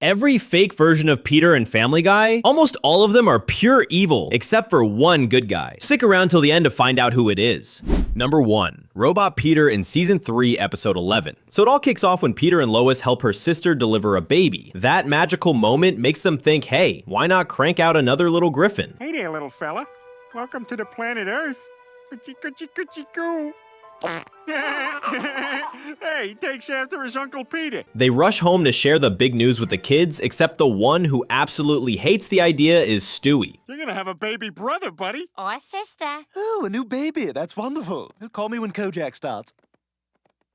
Every fake version of Peter in Family Guy, almost all of them are pure evil, except for one good guy. Stick around till the end to find out who it is. Number 1. Robot Peter in Season 3, Episode 11. So it all kicks off when Peter and Lois help her sister deliver a baby. That magical moment makes them think, hey, why not crank out another little Griffin? Hey there, little fella. Welcome to the planet Earth. Coochie-coochie-coochie-coo. Hey, he takes after his Uncle Peter. They rush home to share the big news with the kids, except the one who absolutely hates the idea is Stewie. You're gonna have a baby brother, buddy. Or sister. Oh, a new baby. That's wonderful. He'll call me when Kojak starts.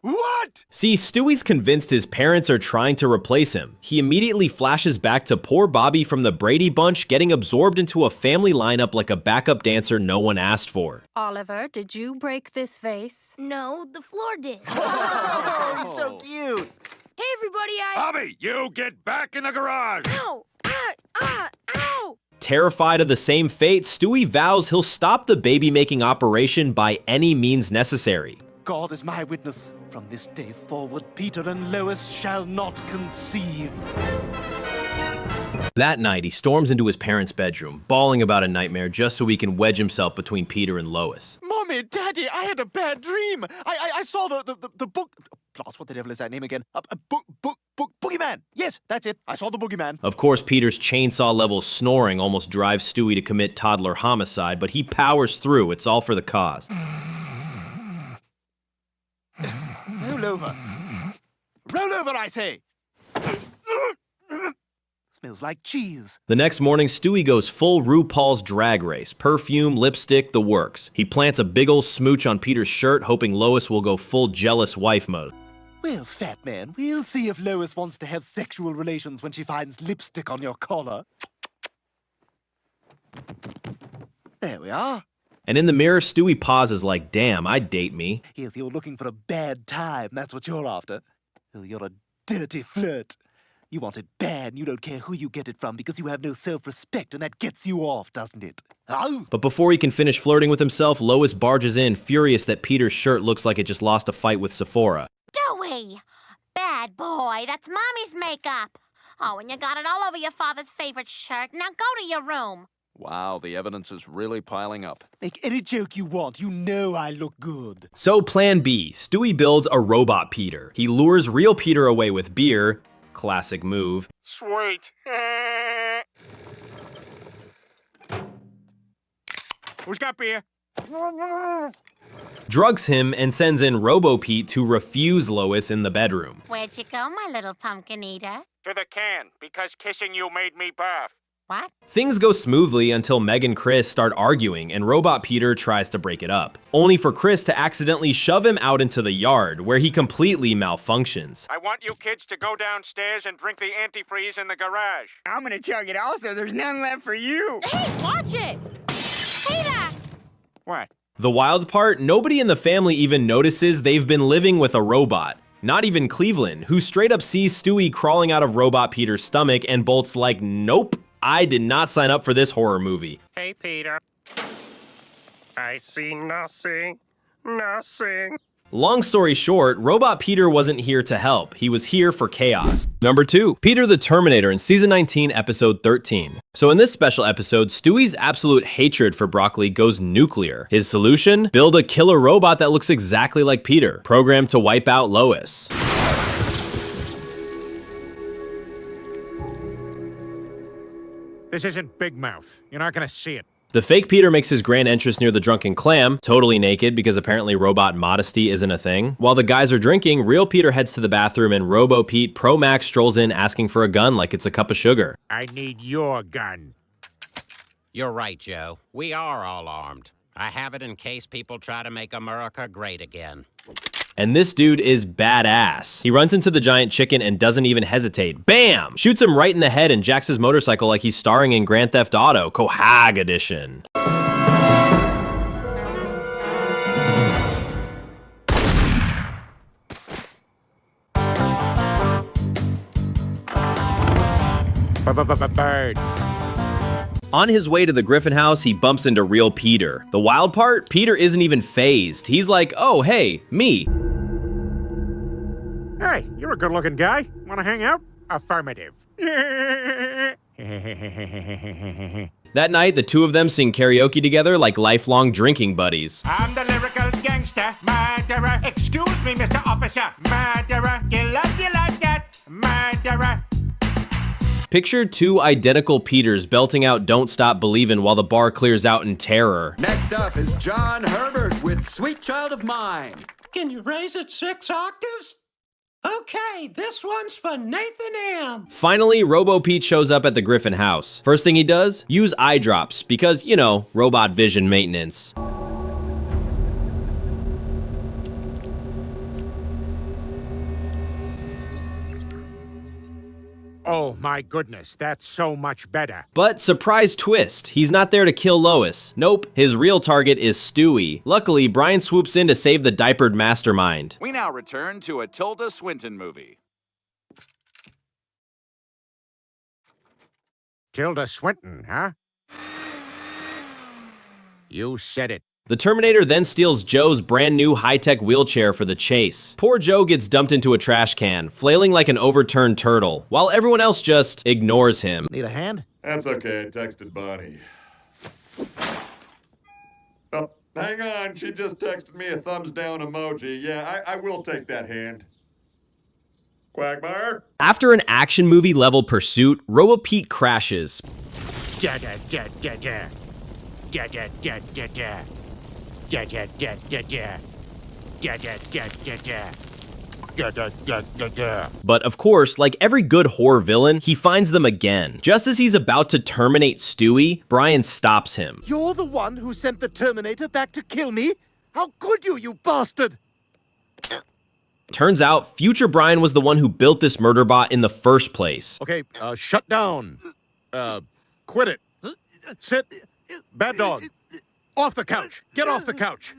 What? See, Stewie's convinced his parents are trying to replace him. He immediately flashes back to poor Bobby from the Brady Bunch getting absorbed into a family lineup like a backup dancer no one asked for. Oliver, did you break this vase? No, the floor did. Oh, he's so cute. Hey, everybody, Bobby, you get back in the garage. Ow! Ow! Terrified of the same fate, Stewie vows he'll stop the baby-making operation by any means necessary. God is my witness. From this day forward, Peter and Lois shall not conceive. That night, he storms into his parents' bedroom, bawling about a nightmare just so he can wedge himself between Peter and Lois. Mommy, Daddy, I had a bad dream. I saw the book. Blast, what the devil is that name again? Boogeyman. Yes, that's it. I saw the boogeyman. Of course, Peter's chainsaw-level snoring almost drives Stewie to commit toddler homicide, but he powers through. It's all for the cause. Roll over. Roll over, I say. Smells like cheese. The next morning, Stewie goes full RuPaul's Drag Race. Perfume, lipstick, the works. He plants a big ol' smooch on Peter's shirt, hoping Lois will go full jealous wife mode. Well, fat man, we'll see if Lois wants to have sexual relations when she finds lipstick on your collar. There we are. And in the mirror, Stewie pauses like, damn, I'd date me. Yes, you're looking for a bad time. That's what you're after. Oh, you're a dirty flirt. You want it bad, and you don't care who you get it from because you have no self-respect, and that gets you off, doesn't it? Oh. But before he can finish flirting with himself, Lois barges in, furious that Peter's shirt looks like it just lost a fight with Sephora. Stewie! Bad boy, that's Mommy's makeup. Oh, and you got it all over your father's favorite shirt. Now go to your room. Wow, the evidence is really piling up. Make any joke you want. You know I look good. So plan B, Stewie builds a robot Peter. He lures real Peter away with beer, classic move. Sweet. Who's got beer? Drugs him and sends in Robo Pete to refuse Lois in the bedroom. Where'd you go, my little pumpkin eater? To the can, because kissing you made me barf. What? Things go smoothly until Meg and Chris start arguing and Robot Peter tries to break it up, only for Chris to accidentally shove him out into the yard where he completely malfunctions. I want you kids to go downstairs and drink the antifreeze in the garage. I'm gonna chug it all so there's none left for you. Hey, watch it! Peter! What? The wild part, nobody in the family even notices they've been living with a robot. Not even Cleveland, who straight up sees Stewie crawling out of Robot Peter's stomach and bolts like, nope, I did not sign up for this horror movie. Hey, Peter. I see nothing. Long story short, Robot Peter wasn't here to help. He was here for chaos. Number 2, Peter the Terminator in Season 19, Episode 13. So in this special episode, Stewie's absolute hatred for broccoli goes nuclear. His solution? Build a killer robot that looks exactly like Peter, programmed to wipe out Lois. This isn't Big Mouth. You're not gonna see it. The fake Peter makes his grand entrance near the drunken clam, totally naked because apparently robot modesty isn't a thing. While the guys are drinking, real Peter heads to the bathroom and Robo Pete Pro Max strolls in asking for a gun like it's a cup of sugar. I need your gun. You're right, Joe. We are all armed. I have it in case people try to make America great again. And this dude is badass. He runs into the giant chicken and doesn't even hesitate. Bam! Shoots him right in the head and jacks his motorcycle like he's starring in Grand Theft Auto, Cohag Edition. Bird. On his way to the Griffin house, he bumps into real Peter. The wild part? Peter isn't even phased. He's like, oh, hey, me. Hey, you're a good-looking guy. Wanna hang out? Affirmative. That night, the two of them sing karaoke together like lifelong drinking buddies. I'm the lyrical gangster, murderer. Excuse me, Mr. Officer, murderer. Kill up you like that, murderer. Picture two identical Peters belting out Don't Stop Believin' while the bar clears out in terror. Next up is John Herbert with Sweet Child of Mine. Can you raise it 6 octaves? Okay, this one's for Nathan M. Finally, Robo Pete shows up at the Griffin house. First thing he does, use eye drops because, you know, robot vision maintenance. Oh my goodness, that's so much better. But surprise twist, he's not there to kill Lois. Nope, his real target is Stewie. Luckily, Brian swoops in to save the diapered mastermind. We now return to a Tilda Swinton movie. Tilda Swinton, huh? You said it. The Terminator then steals Joe's brand new high-tech wheelchair for the chase. Poor Joe gets dumped into a trash can, flailing like an overturned turtle, while everyone else just ignores him. Need a hand? That's okay, I texted Bonnie. Oh, hang on, she just texted me a thumbs down emoji. Yeah, I will take that hand. Quagmire? After an action movie level pursuit, Robo Pete crashes. Da da da da da. Da da da da da. Da da da da da. Da da da da da. Da da da da da. But of course, like every good horror villain, he finds them again. Just as he's about to terminate Stewie, Brian stops him. You're the one who sent the Terminator back to kill me? How could you, you bastard? Turns out, future Brian was the one who built this murder bot in the first place. Okay, shut down. Quit it. Sit. Bad dog. Off the couch. Get off the couch.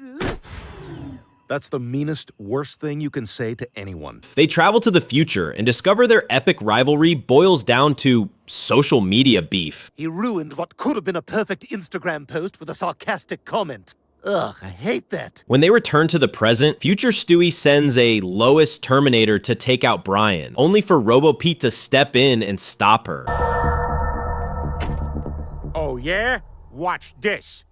That's the meanest, worst thing you can say to anyone. They travel to the future and discover their epic rivalry boils down to social media beef. He ruined what could have been a perfect Instagram post with a sarcastic comment. Ugh, I hate that. When they return to the present, future Stewie sends a Lois Terminator to take out Brian, only for Robo Pete to step in and stop her. Oh, yeah? Watch this.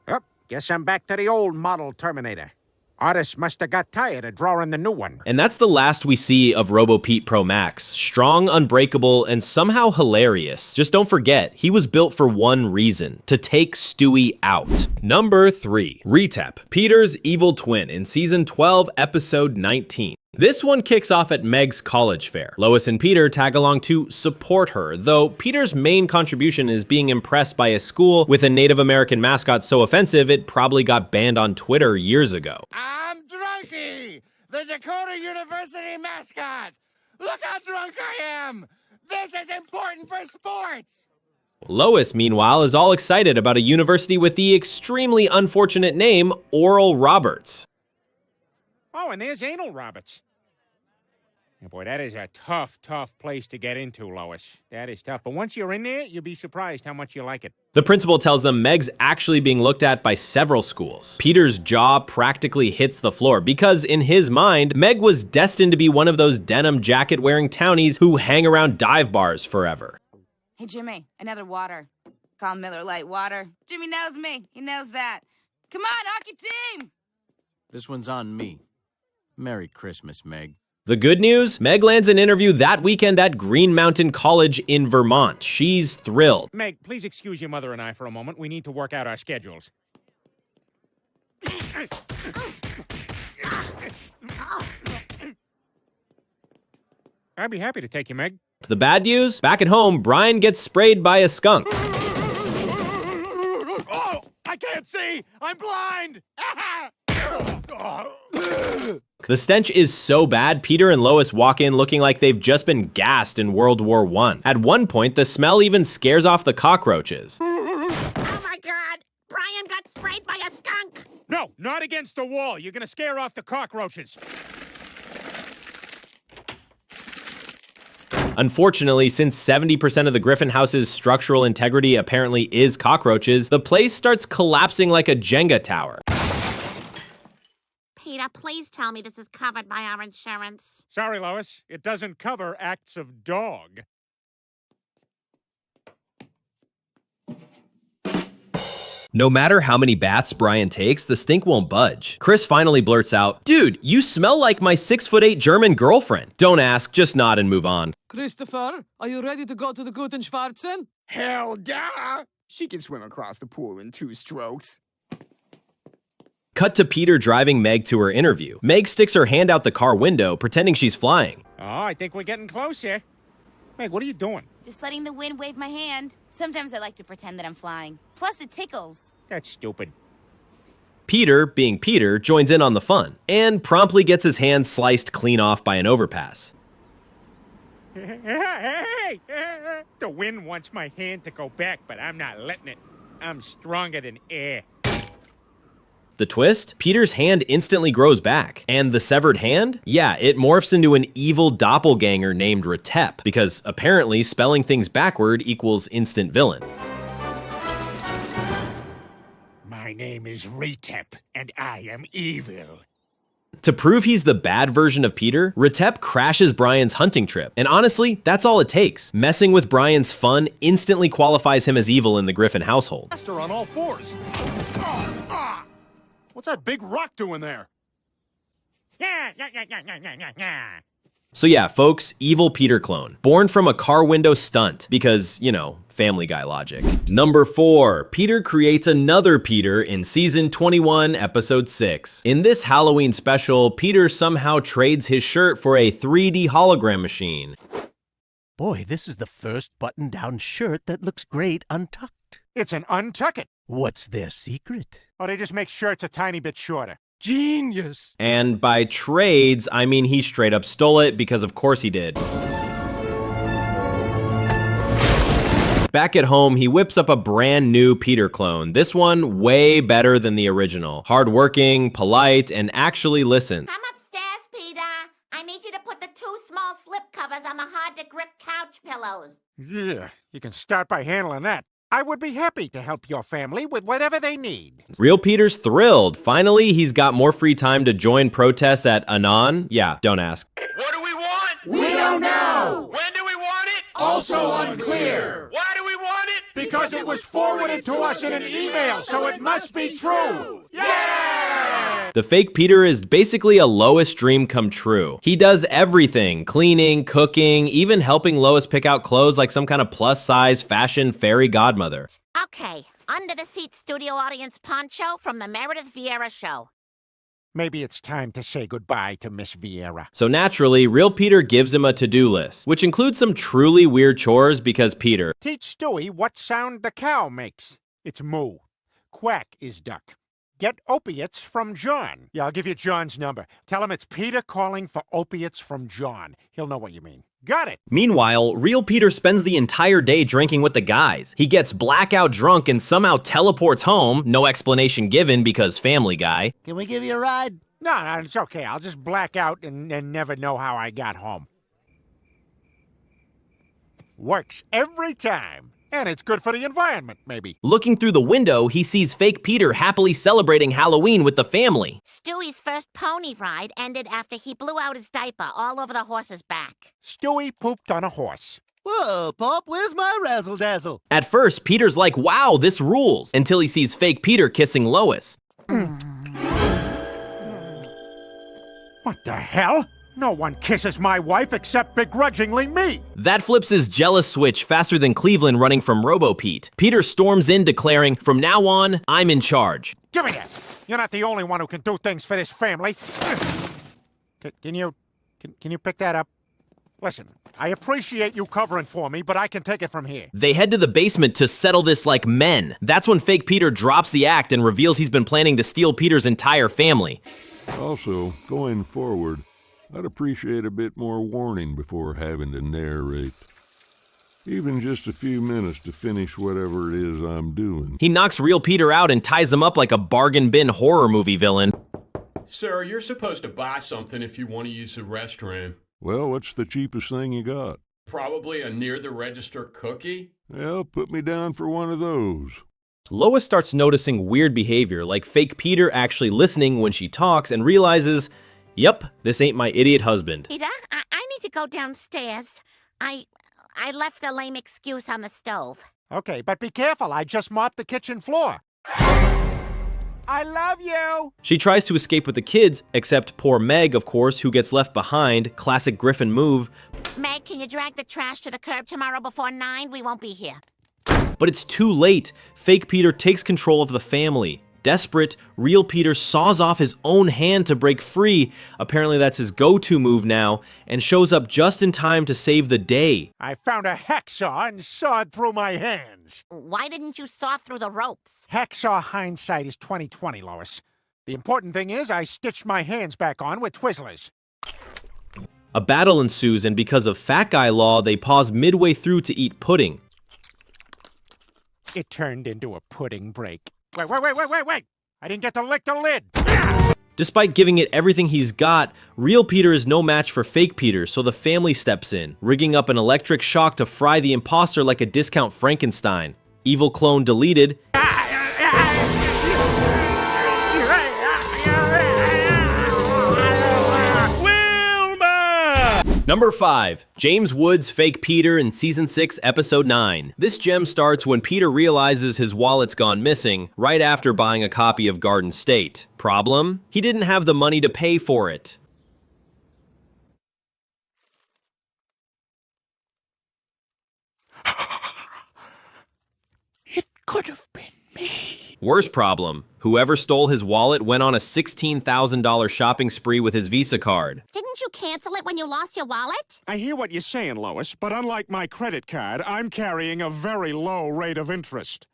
Oh, guess I'm back to the old model Terminator. Artists must have got tired of drawing the new one. And that's the last we see of Robo Pete Pro Max. Strong, unbreakable, and somehow hilarious. Just don't forget, he was built for one reason, to take Stewie out. Number 3. Retep, Peter's evil twin in Season 12, Episode 19. This one kicks off at Meg's college fair. Lois and Peter tag along to support her, though Peter's main contribution is being impressed by a school with a Native American mascot so offensive it probably got banned on Twitter years ago. I'm Drunky, the Dakota University mascot. Look how drunk I am. This is important for sports. Lois, meanwhile, is all excited about a university with the extremely unfortunate name Oral Roberts. Oh, and there's Anal Roberts. Yeah, boy, that is a tough, tough place to get into, Lois. That is tough. But once you're in there, you'll be surprised how much you like it. The principal tells them Meg's actually being looked at by several schools. Peter's jaw practically hits the floor because, in his mind, Meg was destined to be one of those denim jacket-wearing townies who hang around dive bars forever. Hey, Jimmy, another water. Call Miller Lite water. Jimmy knows me. He knows that. Come on, hockey team! This one's on me. Merry Christmas, Meg. The good news? Meg lands an interview that weekend at Green Mountain College in Vermont. She's thrilled. Meg, please excuse your mother and I for a moment. We need to work out our schedules. I'd be happy to take you, Meg. The bad news? Back at home, Brian gets sprayed by a skunk. Oh, I can't see! I'm blind! The stench is so bad, Peter and Lois walk in looking like they've just been gassed in World War I. At one point, the smell even scares off the cockroaches. Oh my God! Brian got sprayed by a skunk! No, not against the wall. You're gonna scare off the cockroaches. Unfortunately, since 70% of the Griffin house's structural integrity apparently is cockroaches, the place starts collapsing like a Jenga tower. Peter Peter, please tell me this is covered by our insurance. Sorry, Lois. It doesn't cover acts of dog. No matter how many baths Brian takes, the stink won't budge. Chris finally blurts out, "Dude, you smell like my 6'8" German girlfriend." Don't ask, just nod and move on. Christopher, are you ready to go to the Guten Schwarzen? Hell duh! She can swim across the pool in 2 strokes. Cut to Peter driving Meg to her interview. Meg sticks her hand out the car window, pretending she's flying. Oh, I think we're getting closer. Meg, what are you doing? Just letting the wind wave my hand. Sometimes I like to pretend that I'm flying. Plus, it tickles. That's stupid. Peter, being Peter, joins in on the fun, and promptly gets his hand sliced clean off by an overpass. Hey! The wind wants my hand to go back, but I'm not letting it. I'm stronger than air. The twist? Peter's hand instantly grows back. And the severed hand? Yeah, it morphs into an evil doppelganger named Retep, because apparently spelling things backward equals instant villain. My name is Retep, and I am evil. To prove he's the bad version of Peter, Retep crashes Brian's hunting trip. And honestly, that's all it takes. Messing with Brian's fun instantly qualifies him as evil in the Griffin household. Master on all fours. What's that big rock doing there? So yeah, folks, evil Peter clone. Born from a car window stunt, because, you know, Family Guy logic. Number 4, Peter creates another Peter in season 21, episode 6. In this Halloween special, Peter somehow trades his shirt for a 3D hologram machine. Boy, this is the first button-down shirt that looks great untucked. It's an untuck it. What's their secret? Oh, they just make shirts a tiny bit shorter. Genius! And by trades, I mean he straight up stole it, because of course he did. Back at home, he whips up a brand new Peter clone. This one way better than the original. Hardworking, polite, and actually listens. Come upstairs, Peter. I need you to put the 2 small slip covers on the hard-to-grip couch pillows. Yeah, you can start by handling that. I would be happy to help your family with whatever they need. Real Peter's thrilled. Finally, he's got more free time to join protests at Anon. Yeah, don't ask. What do we want? We don't know! When do we want it? Also unclear. Why do we want it? Because it was forwarded to us in an email, so it must be true! Yeah! The fake Peter is basically a Lois dream come true. He does everything, cleaning, cooking, even helping Lois pick out clothes like some kind of plus-size fashion fairy godmother. Okay, under-the-seat studio audience poncho from the Meredith Vieira show. Maybe it's time to say goodbye to Miss Vieira. So naturally, Real Peter gives him a to-do list, which includes some truly weird chores because Peter. Teach Stewie what sound the cow makes. It's moo. Quack is duck. Get opiates from John. Yeah, I'll give you John's number. Tell him it's Peter calling for opiates from John. He'll know what you mean. Got it. Meanwhile, Real Peter spends the entire day drinking with the guys. He gets blackout drunk and somehow teleports home, no explanation given because Family Guy. Can we give you a ride? No, it's okay. I'll just black out and never know how I got home. Works every time. And it's good for the environment, maybe. Looking through the window, he sees fake Peter happily celebrating Halloween with the family. Stewie's first pony ride ended after he blew out his diaper all over the horse's back. Stewie pooped on a horse. Whoa, Pop, where's my razzle-dazzle? At first, Peter's like, wow, this rules, until he sees fake Peter kissing Lois. What the hell? No one kisses my wife except begrudgingly me. That flips his jealous switch faster than Cleveland running from Robo Pete. Peter storms in declaring, from now on, I'm in charge. Give me that. You're not the only one who can do things for this family. Can you pick that up? Listen, I appreciate you covering for me, but I can take it from here. They head to the basement to settle this like men. That's when fake Peter drops the act and reveals he's been planning to steal Peter's entire family. Also, going forward, I'd appreciate a bit more warning before having to narrate. Even just a few minutes to finish whatever it is I'm doing. He knocks Real Peter out and ties him up like a bargain bin horror movie villain. Sir, you're supposed to buy something if you want to use the restroom. Well, what's the cheapest thing you got? Probably a near-the-register cookie. Well, put me down for one of those. Lois starts noticing weird behavior, like fake Peter actually listening when she talks and realizes, yep, this ain't my idiot husband. Peter, I need to go downstairs. I left a lame excuse on the stove. Okay, but be careful. I just mopped the kitchen floor. I love you! She tries to escape with the kids, except poor Meg, of course, who gets left behind. Classic Griffin move. Meg, can you drag the trash to the curb tomorrow before 9? We won't be here. But it's too late. Fake Peter takes control of the family. Desperate, real Peter saws off his own hand to break free. Apparently that's his go-to move now, and shows up just in time to save the day. I found a hacksaw and sawed through my hands. Why didn't you saw through the ropes? Hacksaw hindsight is 20/20, Lois. The important thing is I stitched my hands back on with Twizzlers. A battle ensues, and because of fat guy law, they pause midway through to eat pudding. It turned into a pudding break. Wait! I didn't get to lick the lid! Despite giving it everything he's got, real Peter is no match for fake Peter, so the family steps in, rigging up an electric shock to fry the imposter like a discount Frankenstein. Evil clone deleted. Number 5. James Woods' Fake Peter in Season 6, Episode 9. This gem starts when Peter realizes his wallet's gone missing, right after buying a copy of Garden State. Problem? He didn't have the money to pay for it. It could have been me. Worst problem, whoever stole his wallet went on a $16,000 shopping spree with his Visa card. Didn't you cancel it when you lost your wallet? I hear what you're saying, Lois, but unlike my credit card, I'm carrying a very low rate of interest.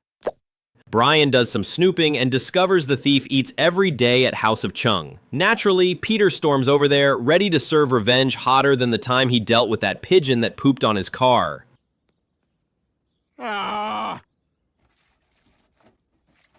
Brian does some snooping and discovers the thief eats every day at House of Chung. Naturally, Peter storms over there, ready to serve revenge hotter than the time he dealt with that pigeon that pooped on his car. Ah!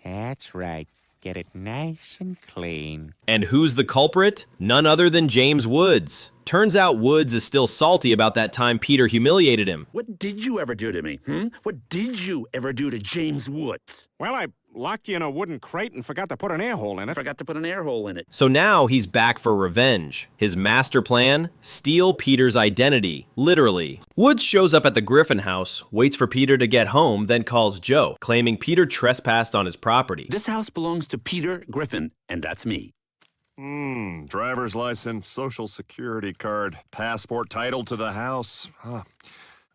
That's right. Get it nice and clean. And who's the culprit? None other than James Woods. Turns out Woods is still salty about that time Peter humiliated him. What did you ever do to me, What did you ever do to James Woods? Well, I locked you in a wooden crate and forgot to put an air hole in it. Forgot to put an air hole in it. So now he's back for revenge. His master plan? Steal Peter's identity. Literally. Woods shows up at the Griffin house, waits for Peter to get home, then calls Joe, claiming Peter trespassed on his property. This house belongs to Peter Griffin, and that's me. Driver's license, social security card, passport, title to the house.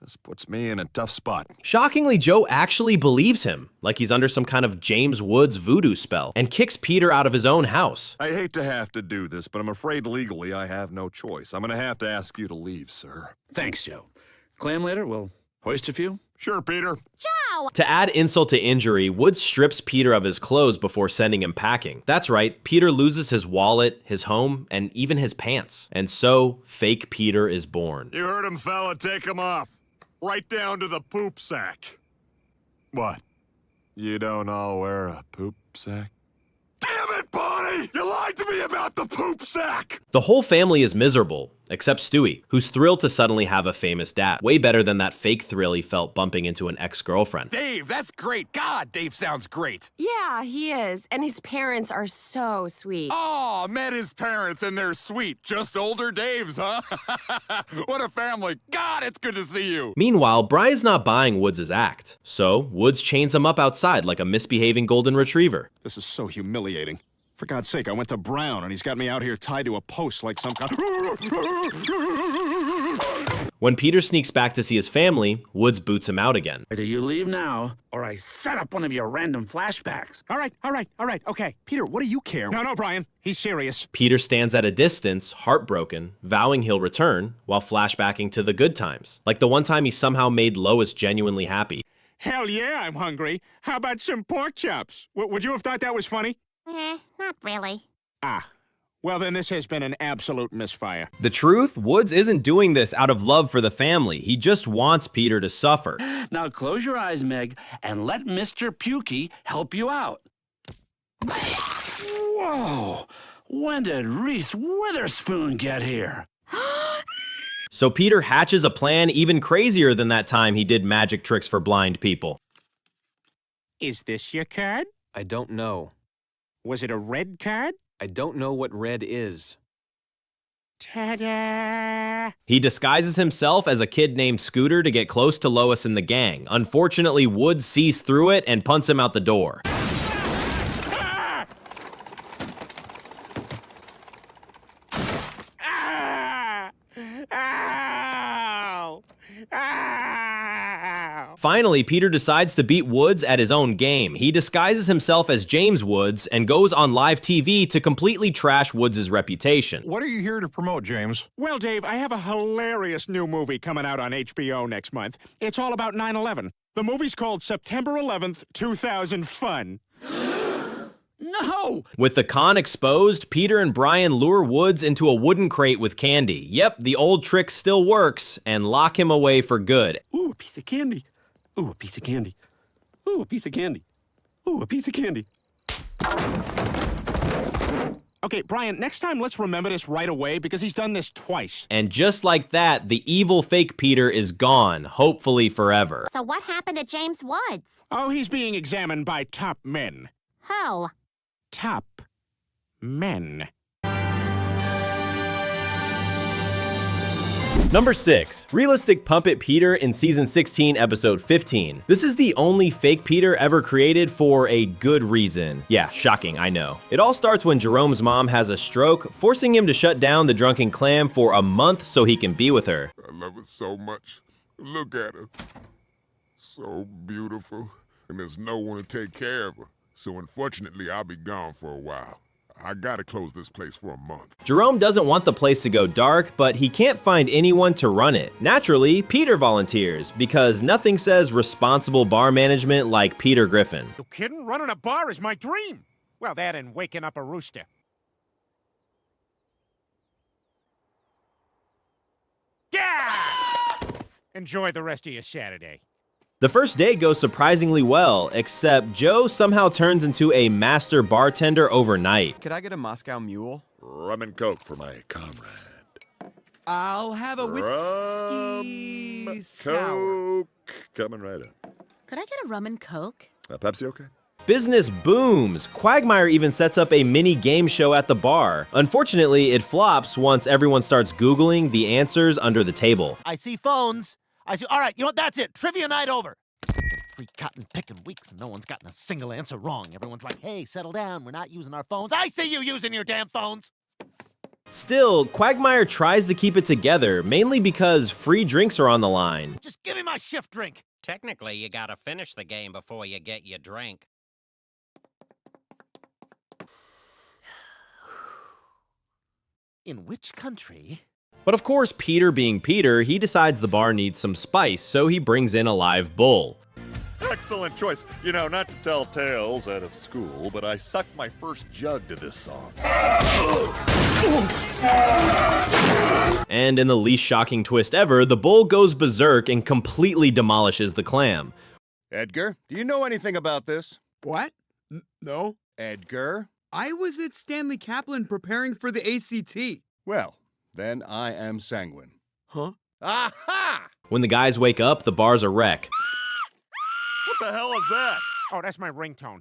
This puts me in a tough spot. Shockingly, Joe actually believes him, like he's under some kind of James Woods voodoo spell, and kicks Peter out of his own house. I hate to have to do this, but I'm afraid legally I have no choice. I'm gonna have to ask you to leave, sir. Thanks, Joe. Clam later, we'll hoist a few? Sure, Peter. Joe! To add insult to injury, Woods strips Peter of his clothes before sending him packing. That's right, Peter loses his wallet, his home, and even his pants. And so, fake Peter is born. You heard him, fella. Take him off. Right down to the poop sack. What? You don't all wear a poop sack? Damn it, Bonnie! You lied to me about the poop sack! The whole family is miserable, except Stewie, who's thrilled to suddenly have a famous dad. Way better than that fake thrill he felt bumping into an ex-girlfriend. Dave, that's great. God, Dave sounds great. Yeah, he is. And his parents are so sweet. Oh, met his parents and they're sweet. Just older Daves, huh? What a family. God, it's good to see you. Meanwhile, Brian's not buying Woods' act. So, Woods chains him up outside like a misbehaving golden retriever. This is so humiliating. For God's sake, I went to Brown, and he's got me out here tied to a post like some kind. When Peter sneaks back to see his family, Woods boots him out again. Either you leave now, or I set up one of your random flashbacks. All right, okay. Peter, what do you care? No, Brian, he's serious. Peter stands at a distance, heartbroken, vowing he'll return, while flashbacking to the good times. Like the one time he somehow made Lois genuinely happy. Hell yeah, I'm hungry. How about some pork chops? Would you have thought that was funny? Not really. Well, then this has been an absolute misfire. The truth? Woods isn't doing this out of love for the family. He just wants Peter to suffer. Now close your eyes, Meg, and let Mr. Pukey help you out. Whoa! When did Reese Witherspoon get here? So Peter hatches a plan even crazier than that time he did magic tricks for blind people. Is this your card? I don't know. Was it a red card? I don't know what red is. Ta-da! He disguises himself as a kid named Scooter to get close to Lois and the gang. Unfortunately, Woods sees through it and punts him out the door. Finally, Peter decides to beat Woods at his own game. He disguises himself as James Woods and goes on live TV to completely trash Woods' reputation. What are you here to promote, James? Well, Dave, I have a hilarious new movie coming out on HBO next month. It's all about 9/11. The movie's called September 11th, 2000 Fun. No! With the con exposed, Peter and Brian lure Woods into a wooden crate with candy. Yep, the old trick still works, and lock him away for good. Ooh, a piece of candy. Ooh, a piece of candy. Ooh, a piece of candy. Ooh, a piece of candy. Okay, Brian, next time let's remember this right away because he's done this twice. And just like that, the evil fake Peter is gone, hopefully forever. So what happened to James Woods? Oh, he's being examined by top men. Who? Top men. Number 6. Realistic Puppet Peter in Season 16, Episode 15. This is the only fake Peter ever created for a good reason. Yeah, shocking, I know. It all starts when Jerome's mom has a stroke, forcing him to shut down the drunken clam for a month so he can be with her. I love her so much. Look at her. So beautiful. And there's no one to take care of her. So unfortunately, I'll be gone for a while. I gotta close this place for a month. Jerome doesn't want the place to go dark, but he can't find anyone to run it. Naturally, Peter volunteers, because nothing says responsible bar management like Peter Griffin. You kidding? Running a bar is my dream. Well, that and waking up a rooster. Yeah! Enjoy the rest of your Saturday. The first day goes surprisingly well, except Joe somehow turns into a master bartender overnight. Could I get a Moscow Mule? Rum and Coke for my comrade. I'll have a whiskey Rum, sour. Coke, coming right up. Could I get a rum and Coke? A Pepsi okay? Business booms. Quagmire even sets up a mini game show at the bar. Unfortunately, it flops once everyone starts Googling the answers under the table. I see phones. All right, you know what? That's it. Trivia night over. 3 cotton picking weeks and no one's gotten a single answer wrong. Everyone's like, hey, settle down. We're not using our phones. I see you using your damn phones. Still, Quagmire tries to keep it together, mainly because free drinks are on the line. Just give me my shift drink. Technically, you gotta finish the game before you get your drink. In which country? But of course, Peter being Peter, he decides the bar needs some spice, so he brings in a live bull. Excellent choice. You know, not to tell tales out of school, but I sucked my first jug to this song. And in the least shocking twist ever, the bull goes berserk and completely demolishes the clam. Edgar, do you know anything about this? What? No. Edgar? I was at Stanley Kaplan preparing for the ACT. Well, then I am sanguine. Huh? Aha! When the guys wake up, the bar's a wreck. What the hell is that? Oh, that's my ringtone.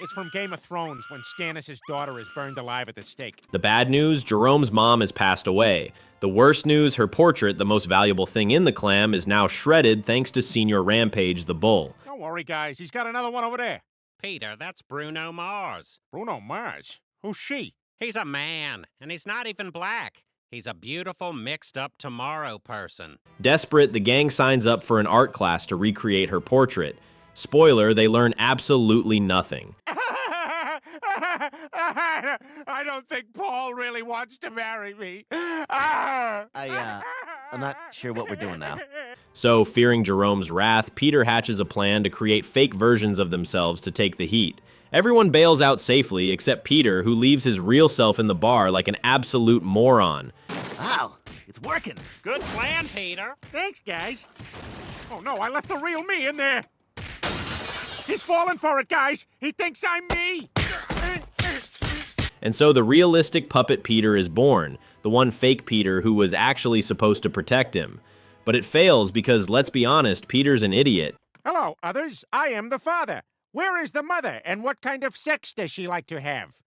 It's from Game of Thrones when Stannis' daughter is burned alive at the stake. The bad news, Jerome's mom has passed away. The worst news, her portrait, the most valuable thing in the clam, is now shredded thanks to Senior Rampage the bull. Don't worry, guys. He's got another one over there. Peter, that's Bruno Mars. Bruno Mars? Who's she? He's a man, and he's not even black. He's a beautiful, mixed-up tomorrow person. Desperate, the gang signs up for an art class to recreate her portrait. Spoiler, they learn absolutely nothing. I don't think Paul really wants to marry me. I'm not sure what we're doing now. So, fearing Jerome's wrath, Peter hatches a plan to create fake versions of themselves to take the heat. Everyone bails out safely except Peter, who leaves his real self in the bar like an absolute moron. Wow, it's working. Good plan, Peter. Thanks, guys. Oh no, I left the real me in there. He's falling for it, guys. He thinks I'm me. And so the realistic puppet Peter is born, the one fake Peter who was actually supposed to protect him. But it fails because, let's be honest, Peter's an idiot. Hello, others. I am the father. Where is the mother, and what kind of sex does she like to have?